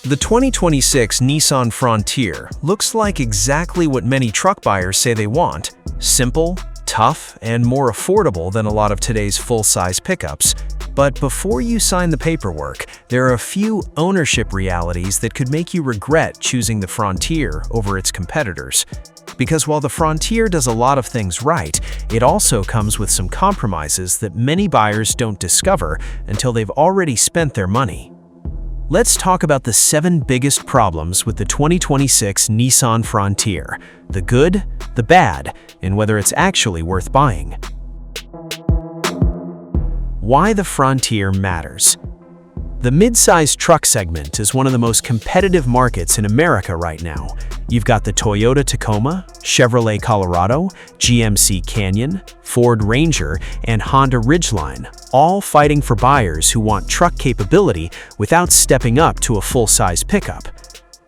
The 2026 Nissan Frontier looks like exactly what many truck buyers say they want: simple, tough, and more affordable than a lot of today's full-size pickups. But before you sign the paperwork, there are a few ownership realities that could make you regret choosing the Frontier over its competitors. Because while the Frontier does a lot of things right, it also comes with some compromises that many buyers don't discover until they've already spent their money. Let's talk about the 7 biggest problems with the 2026 Nissan Frontier: the good, the bad, and whether it's actually worth buying. Why the Frontier matters. The mid-size truck segment is one of the most competitive markets in America right now. You've got the Toyota Tacoma, Chevrolet Colorado, GMC Canyon, Ford Ranger, and Honda Ridgeline, all fighting for buyers who want truck capability without stepping up to a full-size pickup.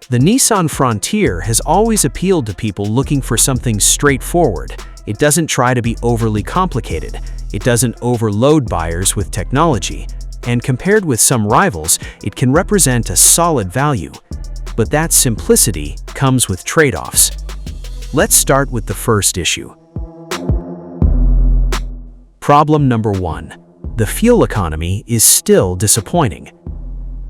The Nissan Frontier has always appealed to people looking for something straightforward. It doesn't try to be overly complicated. It doesn't overload buyers with technology. And compared with some rivals, it can represent a solid value. But that simplicity comes with trade-offs. Let's start with the first issue. Problem number 1. The fuel economy is still disappointing.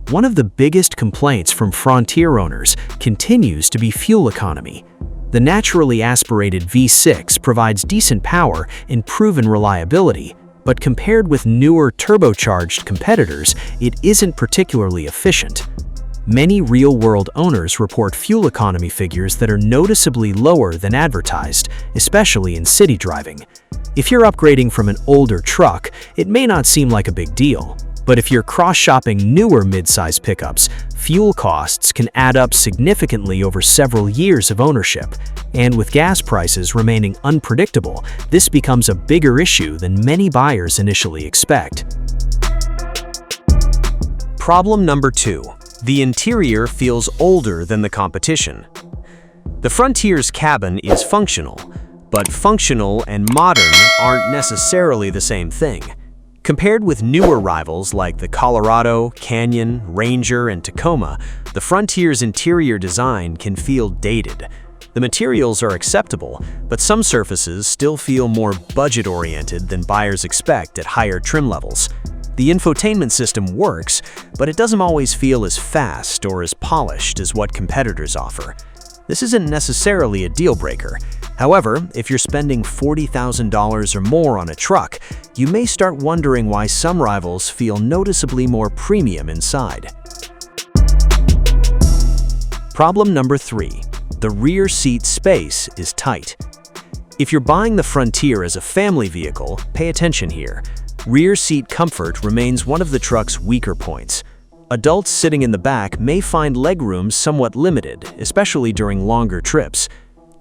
One of the biggest complaints from Frontier owners continues to be fuel economy. The naturally aspirated V6 provides decent power and proven reliability, but compared with newer turbocharged competitors, it isn't particularly efficient. Many real-world owners report fuel economy figures that are noticeably lower than advertised, especially in city driving. If you're upgrading from an older truck, it may not seem like a big deal. But if you're cross-shopping newer mid-size pickups, fuel costs can add up significantly over several years of ownership. And with gas prices remaining unpredictable, this becomes a bigger issue than many buyers initially expect. Problem number 2. The interior feels older than the competition. The Frontier's cabin is functional, but functional and modern aren't necessarily the same thing. Compared with newer rivals like the Colorado, Canyon, Ranger, and Tacoma, the Frontier's interior design can feel dated. The materials are acceptable, but some surfaces still feel more budget-oriented than buyers expect at higher trim levels. The infotainment system works, but it doesn't always feel as fast or as polished as what competitors offer. This isn't necessarily a deal-breaker. However, if you're spending $40,000 or more on a truck, you may start wondering why some rivals feel noticeably more premium inside. Problem number 3. The rear seat space is tight. If you're buying the Frontier as a family vehicle, pay attention here. Rear seat comfort remains one of the truck's weaker points. Adults sitting in the back may find legroom somewhat limited, especially during longer trips.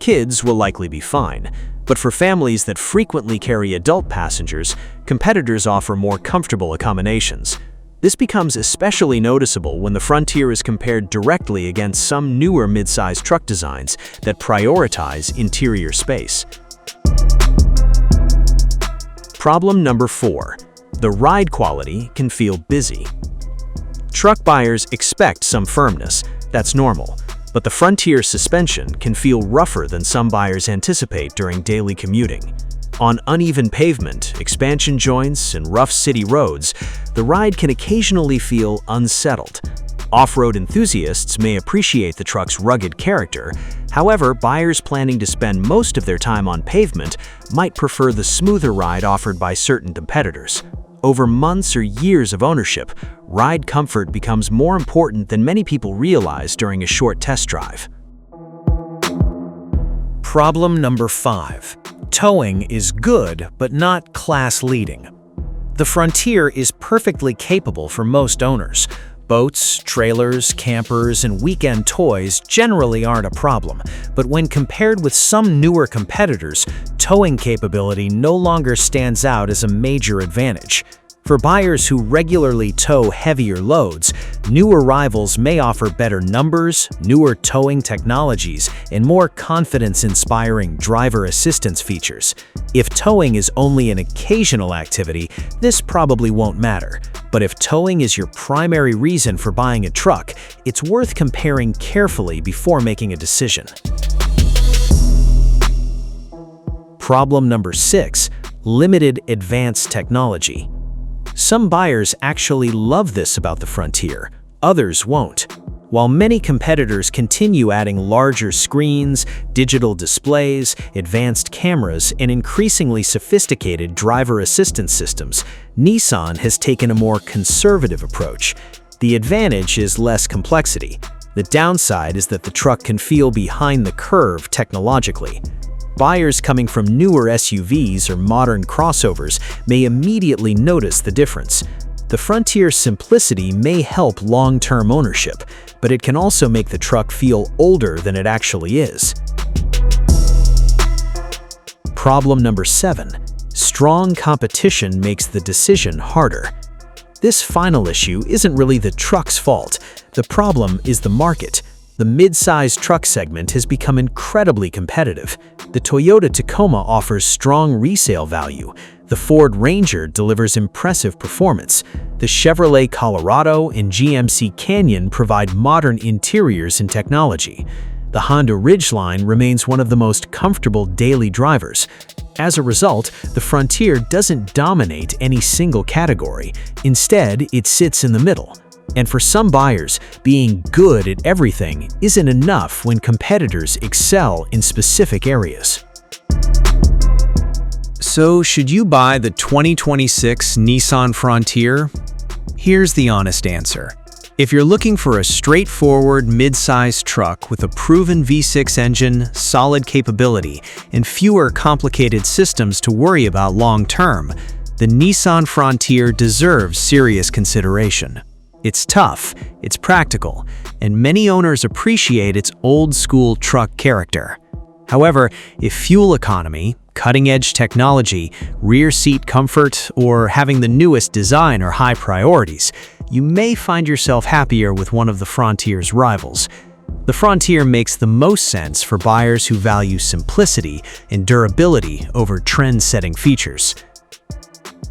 Kids will likely be fine, but for families that frequently carry adult passengers, competitors offer more comfortable accommodations. This becomes especially noticeable when the Frontier is compared directly against some newer mid-size truck designs that prioritize interior space. Problem number 4. The ride quality can feel busy. Truck buyers expect some firmness, that's normal, but the Frontier suspension can feel rougher than some buyers anticipate during daily commuting. On uneven pavement, expansion joints, and rough city roads, the ride can occasionally feel unsettled. Off-road enthusiasts may appreciate the truck's rugged character. However, buyers planning to spend most of their time on pavement might prefer the smoother ride offered by certain competitors. Over months or years of ownership, ride comfort becomes more important than many people realize during a short test drive. Problem number 5. Towing is good, but not class-leading. The Frontier is perfectly capable for most owners. Boats, trailers, campers, and weekend toys generally aren't a problem, but when compared with some newer competitors, towing capability no longer stands out as a major advantage. For buyers who regularly tow heavier loads, newer rivals may offer better numbers, newer towing technologies, and more confidence-inspiring driver assistance features. If towing is only an occasional activity, this probably won't matter. But if towing is your primary reason for buying a truck, it's worth comparing carefully before making a decision. Problem number 6. Limited advanced technology. Some buyers actually love this about the Frontier, others won't. While many competitors continue adding larger screens, digital displays, advanced cameras, and increasingly sophisticated driver assistance systems, Nissan has taken a more conservative approach. The advantage is less complexity. The downside is that the truck can feel behind the curve technologically. Buyers coming from newer SUVs or modern crossovers may immediately notice the difference. The Frontier's simplicity may help long-term ownership, but it can also make the truck feel older than it actually is. Problem number 7. Strong competition makes the decision harder. This final issue isn't really the truck's fault. The problem is the market. The mid-size truck segment has become incredibly competitive. The Toyota Tacoma offers strong resale value. The Ford Ranger delivers impressive performance. The Chevrolet Colorado and GMC Canyon provide modern interiors and technology. The Honda Ridgeline remains one of the most comfortable daily drivers. As a result, the Frontier doesn't dominate any single category. Instead, it sits in the middle. And for some buyers, being good at everything isn't enough when competitors excel in specific areas. So, should you buy the 2026 Nissan Frontier? Here's the honest answer. If you're looking for a straightforward mid-size truck with a proven V6 engine, solid capability, and fewer complicated systems to worry about long-term, the Nissan Frontier deserves serious consideration. It's tough, it's practical, and many owners appreciate its old-school truck character. However, if fuel economy, cutting-edge technology, rear seat comfort, or having the newest design are high priorities, you may find yourself happier with one of the Frontier's rivals. The Frontier makes the most sense for buyers who value simplicity and durability over trend-setting features.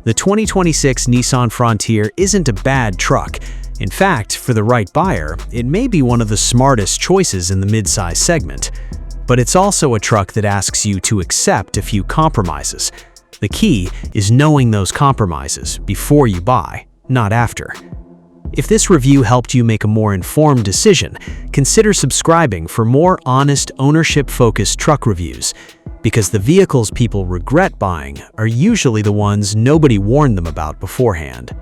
The 2026 Nissan Frontier isn't a bad truck. In fact, for the right buyer, it may be one of the smartest choices in the midsize segment. But it's also a truck that asks you to accept a few compromises. The key is knowing those compromises before you buy, not after. If this review helped you make a more informed decision, consider subscribing for more honest, ownership-focused truck reviews, because the vehicles people regret buying are usually the ones nobody warned them about beforehand.